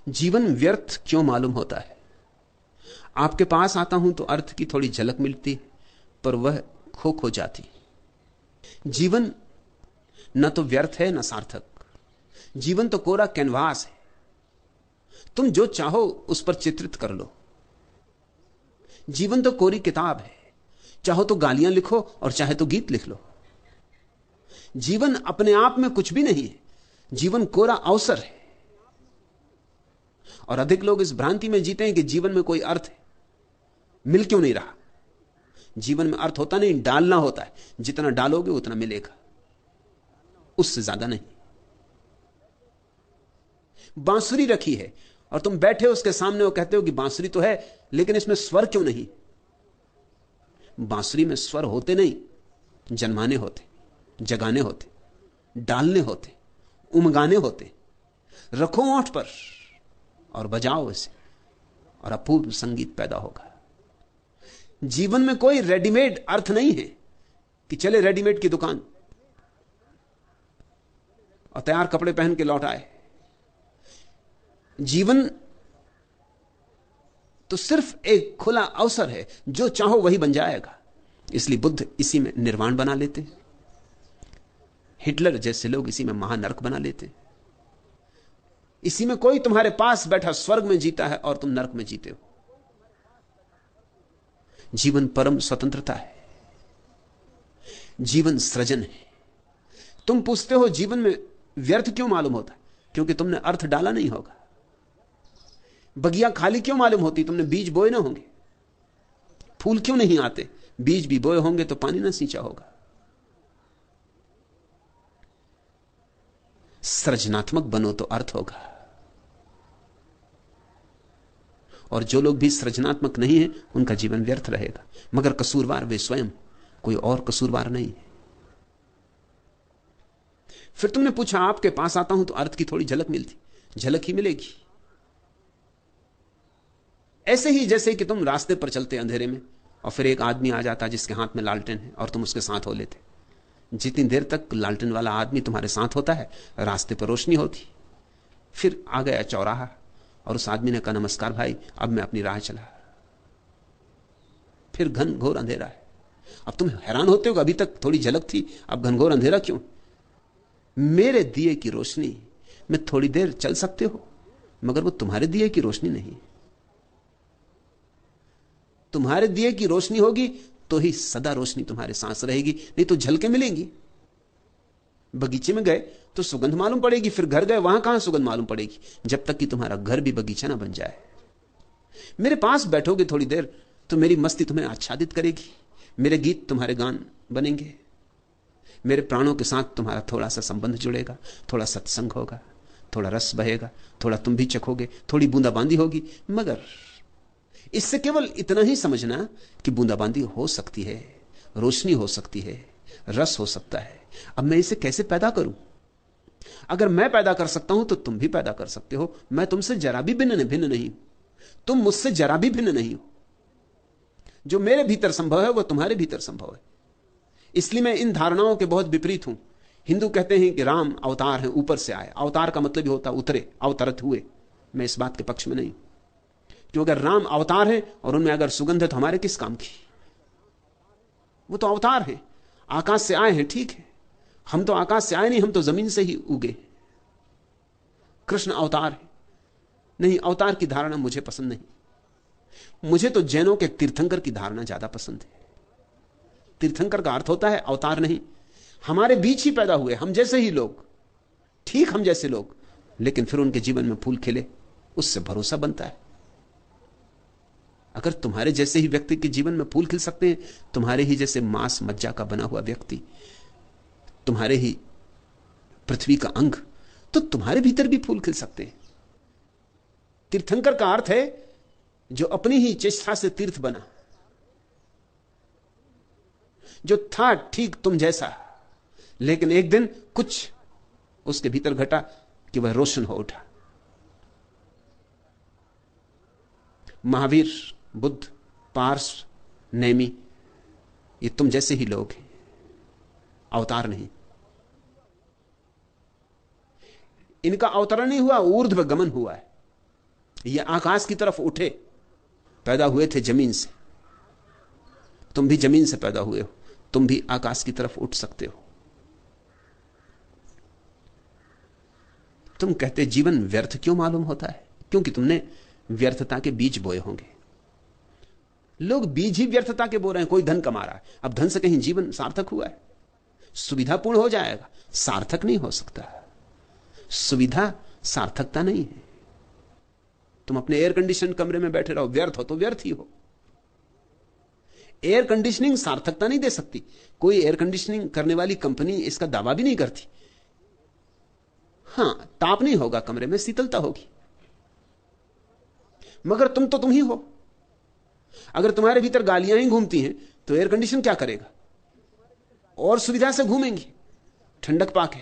जीवन व्यर्थ क्यों मालूम होता है? आपके पास आता हूं तो अर्थ की थोड़ी झलक मिलती, पर वह खो जाती। जीवन न तो व्यर्थ है न सार्थक। जीवन तो कोरा कैनवास है, तुम जो चाहो उस पर चित्रित कर लो। जीवन तो कोरी किताब है, चाहो तो गालियां लिखो और चाहे तो गीत लिख लो। जीवन अपने आप में कुछ भी नहीं है, जीवन कोरा अवसर है। और अधिक लोग इस भ्रांति में जीते हैं कि जीवन में कोई अर्थ है। मिल क्यों नहीं रहा? जीवन में अर्थ होता नहीं, डालना होता है। जितना डालोगे उतना मिलेगा, उससे ज्यादा नहीं। बांसुरी रखी है और तुम बैठे हो उसके सामने और कहते हो कि बांसुरी तो है, लेकिन इसमें स्वर क्यों नहीं? बांसुरी में स्वर होते नहीं, जन्माने होते, जगाने होते, डालने होते, उमगाने होते। रखो ओंठ पर और बजाओ इसे, और अपूर्व संगीत पैदा होगा। जीवन में कोई रेडीमेड अर्थ नहीं है कि चले रेडीमेड की दुकान और तैयार कपड़े पहन के लौट आए। जीवन तो सिर्फ एक खुला अवसर है, जो चाहो वही बन जाएगा। इसलिए बुद्ध इसी में निर्वाण बना लेते, हिटलर जैसे लोग इसी में महानरक बना लेते। इसी में कोई तुम्हारे पास बैठा स्वर्ग में जीता है और तुम नरक में जीते हो। जीवन परम स्वतंत्रता है, जीवन सृजन है। तुम पूछते हो जीवन में व्यर्थ क्यों मालूम होता है? क्योंकि तुमने अर्थ डाला नहीं होगा। बगिया खाली क्यों मालूम होती? तुमने बीज बोए ना होंगे। फूल क्यों नहीं आते? बीज भी बोए होंगे तो पानी ना सींचा होगा। सृजनात्मक बनो तो अर्थ होगा। और जो लोग भी सृजनात्मक नहीं है उनका जीवन व्यर्थ रहेगा। मगर कसूरवार वे स्वयं, कोई और कसूरवार नहीं है। फिर तुमने पूछा आपके पास आता हूं तो अर्थ की थोड़ी झलक मिलती। झलक ही मिलेगी। ऐसे ही जैसे कि तुम रास्ते पर चलते अंधेरे में और फिर एक आदमी आ जाता जिसके हाथ में लालटेन है और तुम उसके साथ हो लेते। जितनी देर तक लालटेन वाला आदमी तुम्हारे साथ होता है रास्ते पर रोशनी होती। फिर आ गया चौराहा और उस आदमी ने कहा नमस्कार भाई, अब मैं अपनी राह चला। फिर घन घोर अंधेरा है। अब तुम हैरान होते हो कि अभी तक थोड़ी झलक थी, अब घनघोर अंधेरा क्यों? मेरे दिए की रोशनी में थोड़ी देर चल सकते हो, मगर वो तुम्हारे दिए की रोशनी नहीं। तुम्हारे दिए की रोशनी होगी तो ही सदा रोशनी तुम्हारे सांस रहेगी, नहीं तो झलके मिलेंगी। बगीचे में गए तो सुगंध मालूम पड़ेगी, फिर घर गए वहां कहां सुगंध मालूम पड़ेगी, जब तक कि तुम्हारा घर भी बगीचा ना बन जाए। मेरे पास बैठोगे थोड़ी देर तो मेरी मस्ती तुम्हें आच्छादित करेगी, मेरे गीत तुम्हारे गान बनेंगे, मेरे प्राणों के साथ तुम्हारा थोड़ा सा संबंध जुड़ेगा, थोड़ा सत्संग होगा, थोड़ा रस बहेगा, थोड़ा तुम भी चखोगे, थोड़ी बूंदाबांदी होगी। मगर इससे केवल इतना ही समझना कि बूंदाबांदी हो सकती है, रोशनी हो सकती है, रस हो सकता है। अब मैं इसे कैसे पैदा करूं? अगर मैं पैदा कर सकता हूं तो तुम भी पैदा कर सकते हो। मैं तुमसे जरा भी भिन्न नहीं हूं, तुम मुझसे जरा भी भिन्न नहीं हो। जो मेरे भीतर संभव है वो तुम्हारे भीतर संभव है। इसलिए मैं इन धारणाओं के बहुत विपरीत हूं। हिंदू कहते हैं कि राम अवतार है, ऊपर से आए। अवतार का मतलब ही होता उतरे, अवतरित हुए। मैं इस बात के पक्ष में नहीं, क्योंकि अगर राम अवतार है और उनमें अगर सुगंध है तो हमारे किस काम की? वो तो अवतार है, आकाश से आए हैं, ठीक है। हम तो आकाश से आए नहीं, हम तो जमीन से ही उगे। कृष्ण अवतार है। नहीं, अवतार की धारणा मुझे पसंद नहीं। मुझे तो जैनों के तीर्थंकर की धारणा ज्यादा पसंद है। तीर्थंकर का अर्थ होता है अवतार नहीं, हमारे बीच ही पैदा हुए, हम जैसे ही लोग, ठीक हम जैसे लोग, लेकिन फिर उनके जीवन में फूल खिले, उससे भरोसा बनता है। अगर तुम्हारे जैसे ही व्यक्ति के जीवन में फूल खिल सकते हैं, तुम्हारे ही जैसे मांस मज्जा का बना हुआ व्यक्ति, तुम्हारे ही पृथ्वी का अंग, तो तुम्हारे भीतर भी फूल खिल सकते हैं। तीर्थंकर का अर्थ है जो अपनी ही चेष्टा से तीर्थ बना, जो था ठीक तुम जैसा, लेकिन एक दिन कुछ उसके भीतर घटा कि वह रोशन हो उठा। महावीर, बुद्ध, पार्स, नेमी, ये तुम जैसे ही लोग हैं, अवतार नहीं। इनका अवतरण नहीं हुआ, ऊर्ध्व गमन हुआ है। ये आकाश की तरफ उठे, पैदा हुए थे जमीन से, तुम भी जमीन से पैदा हुए हो, तुम भी आकाश की तरफ उठ सकते हो। तुम कहते जीवन व्यर्थ क्यों मालूम होता है? क्योंकि तुमने व्यर्थता के बीज बोए होंगे। लोग बीज ही व्यर्थता के बो रहे हैं। कोई धन कमा रहा है, अब धन से कहीं जीवन सार्थक हुआ है? सुविधापूर्ण हो जाएगा, सार्थक नहीं हो सकता। सुविधा सार्थकता नहीं है। तुम अपने एयर कंडीशन कमरे में बैठे रहो, व्यर्थ हो तो व्यर्थ ही हो। एयर कंडीशनिंग सार्थकता नहीं दे सकती। कोई एयर कंडीशनिंग करने वाली कंपनी इसका दावा भी नहीं करती। हां, ताप नहीं होगा कमरे में, शीतलता होगी, मगर तुम तो तुम ही हो। अगर तुम्हारे भीतर गालियां ही घूमती हैं तो एयर कंडीशन क्या करेगा? और सुविधा से घूमेंगी, ठंडक पाके।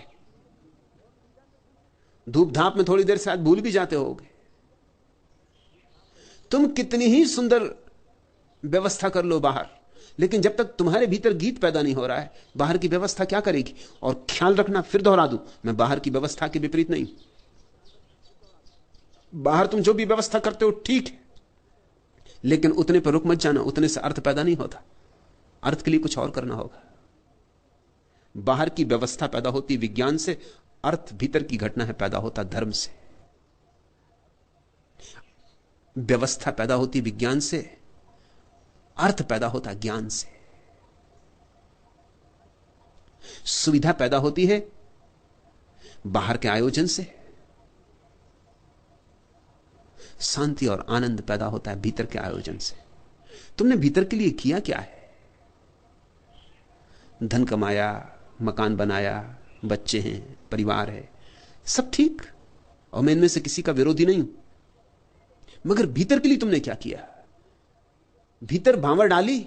धूप धाप में थोड़ी देर शायद भूल भी जाते होगे। तुम कितनी ही सुंदर व्यवस्था कर लो बाहर, लेकिन जब तक तुम्हारे भीतर गीत पैदा नहीं हो रहा है, बाहर की व्यवस्था क्या करेगी? और ख्याल रखना, फिर दोहरा दूं, मैं बाहर की व्यवस्था के विपरीत नहीं। बाहर तुम जो भी व्यवस्था करते हो ठीक है, लेकिन उतने पर रुक मत जाना। उतने से अर्थ पैदा नहीं होता। अर्थ के लिए कुछ और करना होगा। बाहर की व्यवस्था पैदा होती विज्ञान से, अर्थ भीतर की घटना है, पैदा होता धर्म से। व्यवस्था पैदा होती विज्ञान से, अर्थ पैदा होता ज्ञान से। सुविधा पैदा होती है बाहर के आयोजन से, शांति और आनंद पैदा होता है भीतर के आयोजन से। तुमने भीतर के लिए किया क्या है? धन कमाया, मकान बनाया, बच्चे हैं, परिवार है, सब ठीक, और मैं इनमें से किसी का विरोधी नहीं हूं, मगर भीतर के लिए तुमने क्या किया? भीतर भांवर डाली,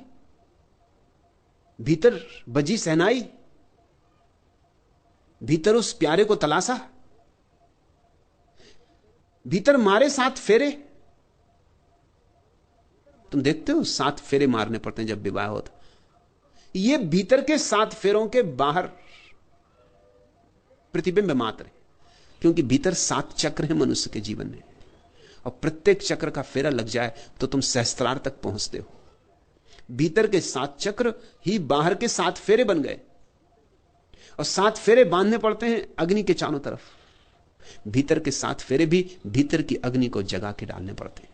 भीतर बजी सहनाई, भीतर उस प्यारे को तलाशा, भीतर मारे 7 फेरे। तुम देखते हो 7 फेरे मारने पड़ते हैं जब विवाह होता। ये भीतर के 7 फेरों के बाहर प्रतिबिंब मात्र है, क्योंकि भीतर 7 चक्र हैं मनुष्य के जीवन में, और प्रत्येक चक्र का फेरा लग जाए तो तुम सहस्त्रार तक पहुंचते हो। भीतर के 7 चक्र ही बाहर के 7 फेरे बन गए, और 7 फेरे बांधने पड़ते हैं अग्नि के चारों तरफ। भीतर के 7 फेरे भी भीतर की अग्नि को जगा के डालने पड़ते हैं,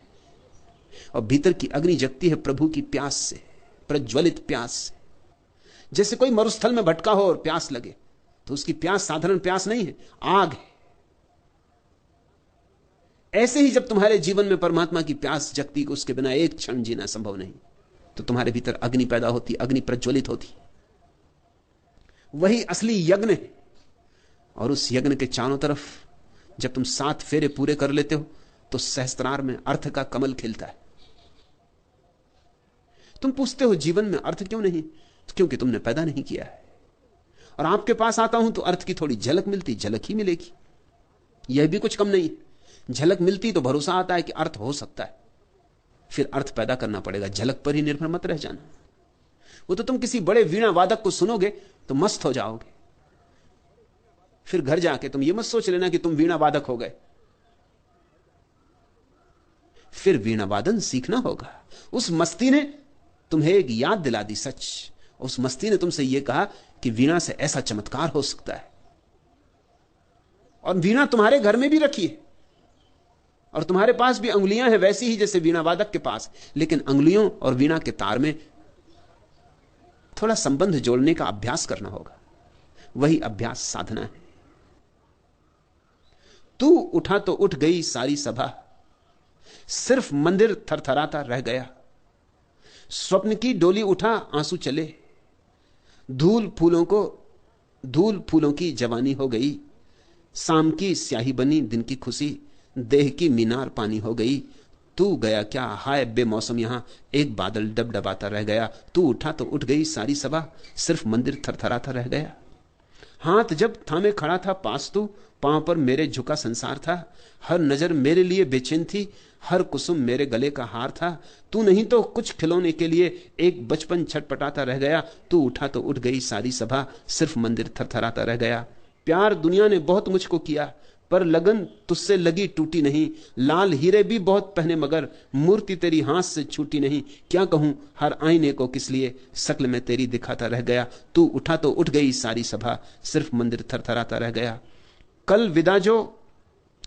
और भीतर की अग्नि जगती है प्रभु की प्यास से, प्रज्वलित प्यास से। जैसे कोई मरुस्थल में भटका हो और प्यास लगे, तो उसकी प्यास साधारण प्यास नहीं है, आग है। ऐसे ही जब तुम्हारे जीवन में परमात्मा की प्यास जगती, कि उसके बिना एक क्षण जीना संभव नहीं, तो तुम्हारे भीतर अग्नि पैदा होती, अग्नि प्रज्वलित होती। वही असली यज्ञ है। और उस यज्ञ के चारों तरफ जब तुम 7 फेरे पूरे कर लेते हो, तो सहस्त्रार में अर्थ का कमल खिलता है। तुम पूछते हो जीवन में अर्थ क्यों नहीं? तो क्योंकि तुमने पैदा नहीं किया है। और आपके पास आता हूं तो अर्थ की थोड़ी झलक मिलती, झलक ही मिलेगी, यह भी कुछ कम नहीं। झलक मिलती तो भरोसा आता है कि अर्थ हो सकता है, फिर अर्थ पैदा करना पड़ेगा। झलक पर ही निर्भर मत रह जाना। वो तो तुम किसी बड़े वीणा वादक को सुनोगे तो मस्त हो जाओगे, फिर घर जाके तुम ये मत सोच लेना कि तुम वीणा वादक हो गए। फिर वीणा वादन सीखना होगा। उस मस्ती ने तुम्हें एक याद दिला दी, सच। उस मस्ती ने तुमसे यह कहा कि वीणा से ऐसा चमत्कार हो सकता है। और वीणा तुम्हारे घर में भी रखी है, और तुम्हारे पास भी अंगुलियां हैं वैसी ही जैसे वीणा वादक के पास, लेकिन अंगुलियों और वीणा के तार में थोड़ा संबंध जोड़ने का अभ्यास करना होगा। वही अभ्यास साधना है। तू उठा तो उठ गई सारी सभा, सिर्फ मंदिर थरथराता रह गया। स्वप्न की डोली उठा आंसू चले, धूल फूलों की जवानी हो गई। शाम की स्याही बनी दिन की खुशी, देह की मीनार पानी हो गई। तू गया क्या हाय बेमौसम, यहां एक बादल डबडबाता रह गया। तू उठा तो उठ गई सारी सभा, सिर्फ मंदिर थरथराता रह गया। हाथ जब थामे खड़ा था पास तू, पांव पर मेरे झुका संसार था। हर नजर मेरे लिए बेचैन थी, हर कुसुम मेरे गले का हार था। तू नहीं तो कुछ खिलौने के लिए एक बचपन छटपटाता रह गया। तू उठा तो उठ गई सारी सभा, सिर्फ मंदिर थरथराता रह गया। प्यार दुनिया ने बहुत मुझको किया, पर लगन तुझसे लगी टूटी नहीं। लाल हीरे भी बहुत पहने मगर मूर्ति तेरी हाथ से छूटी नहीं। क्या कहूं हर आईने को किस लिए, शक्ल में तेरी दिखाता रह गया। तू उठा तो उठ गई सारी सभा, सिर्फ मंदिर थरथराता रह गया। कल विदा जो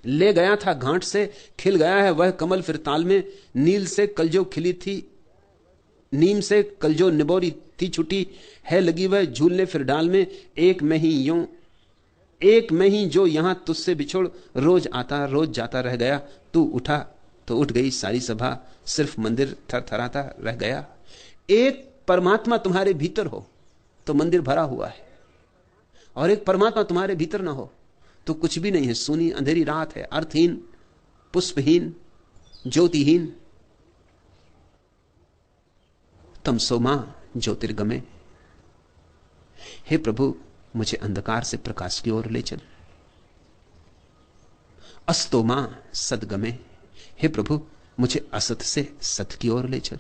ले गया था घाट से, खिल गया है वह कमल फिर ताल में। नील से कल जो खिली थी, नीम से कल जो निबोरी थी छुटी, है लगी वह झूलने फिर डाल में। एक में ही जो यहां तुझसे बिछोड़, रोज आता रोज जाता रह गया। तू उठा तो उठ गई सारी सभा, सिर्फ मंदिर थरथराता रह गया। एक परमात्मा तुम्हारे भीतर हो तो मंदिर भरा हुआ है, और एक परमात्मा तुम्हारे भीतर ना हो तो कुछ भी नहीं है। सूनी अंधेरी रात है, अर्थहीन, पुष्पहीन, ज्योतिहीन। तमसो मां ज्योतिर्गमे। हे प्रभु मुझे अंधकार से प्रकाश की ओर ले चल। अस्तो मां सदगमे। हे प्रभु मुझे असत से सत की ओर ले चल।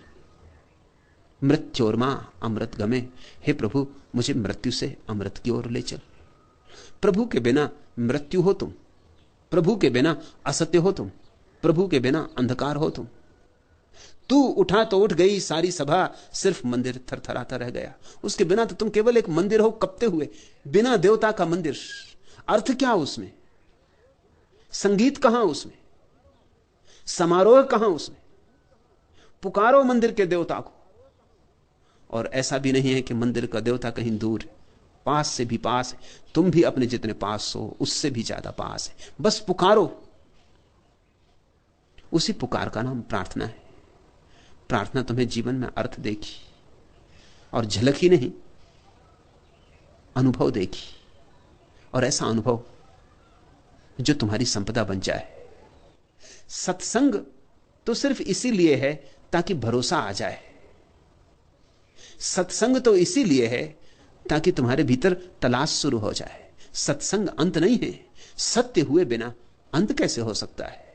मृत्योर्मा अमृत गमे। हे प्रभु मुझे मृत्यु से अमृत की ओर ले चल। प्रभु के बिना मृत्यु हो तुम, प्रभु के बिना असत्य हो तुम, प्रभु के बिना अंधकार हो तुम। तू उठा तो उठ गई सारी सभा, सिर्फ मंदिर थरथराता रह गया। उसके बिना तो तुम केवल एक मंदिर हो कपते हुए, बिना देवता का मंदिर। अर्थ क्या उसमें? संगीत कहां उसमें? समारोह कहां उसमें? पुकारो मंदिर के देवता को। और ऐसा भी नहीं है कि मंदिर का देवता कहीं दूर है, पास से भी पास है। तुम भी अपने जितने पास हो उससे भी ज्यादा पास है। बस पुकारो। उसी पुकार का नाम प्रार्थना है। प्रार्थना तुम्हें जीवन में अर्थ देगी, और झलक ही नहीं, अनुभव देगी। और ऐसा अनुभव जो तुम्हारी संपदा बन जाए। सत्संग तो सिर्फ इसीलिए है ताकि भरोसा आ जाए। सत्संग तो इसीलिए है ताकि तुम्हारे भीतर तलाश शुरू हो जाए। सत्संग अंत नहीं है। सत्य हुए बिना अंत कैसे हो सकता है?